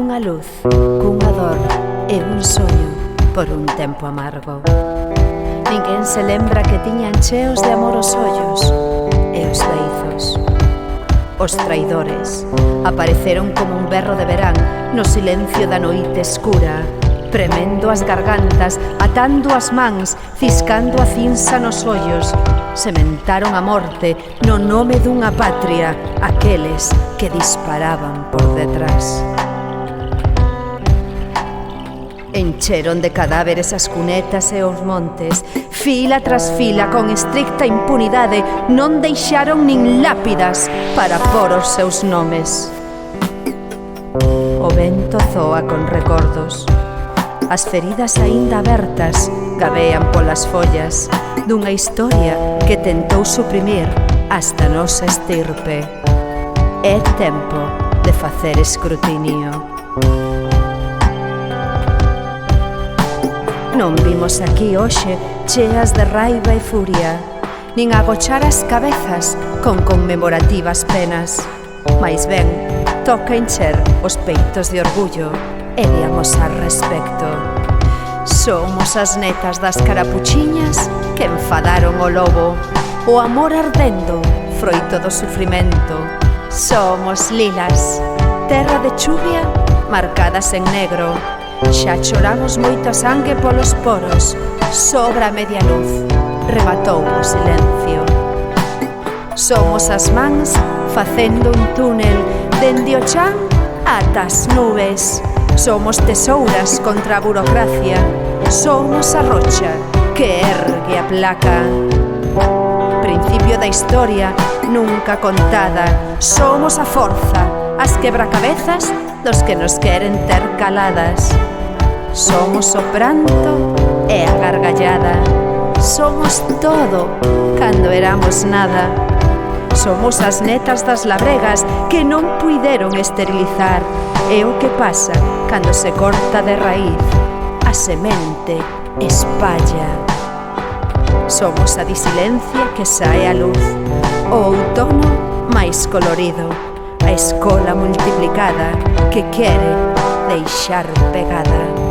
cunha luz, cunha dor e un soño por un tempo amargo. Ninguén se lembra que tiñan cheos de amor os ollos e os beizos. Os traidores apareceron como un berro de verán no silencio da noite escura, premendo as gargantas, atando as mans, ciscando a cinza nos ollos. Sementaron a morte no nome dunha patria aqueles que disparaban por detrás. Encheron de cadáveres as cunetas e os montes, fila tras fila, con estricta impunidade, non deixaron nin lápidas para por os seus nomes. O vento zoa con recordos. As feridas aínda abertas gabean polas follas dunha historia que tentou suprimir hasta nosa estirpe. É tempo de facer escrutinio. Non vimos aquí hoxe cheas de raiva e furia, nin agochar as cabezas con conmemorativas penas. Mais ben, toca encher os peitos de orgullo e de amosar respecto. Somos as netas das carapuchiñas que enfadaron o lobo, o amor ardendo, froito do sufrimento. Somos lilas, terra de chuvia marcadas en negro. Xa choramos moita sangue polos poros, sobra a media luz, rematou o silencio. Somos as mans facendo un túnel dende o chan ata as nubes. Somos tesouras contra a burocracia. Somos a rocha que ergue a placa. Principio da historia nunca contada. Somos a forza, as quebracabezas dos que nos queren ter caladas. Somos o pranto e a gargallada. Somos todo cando éramos nada. Somos as netas das labregas que non puideron esterilizar. É o que pasa cando se corta de raíz. A semente espalla. Somos a disilencia que sae a luz. O outono máis colorido. A escola multiplicada que quere deixar pegada.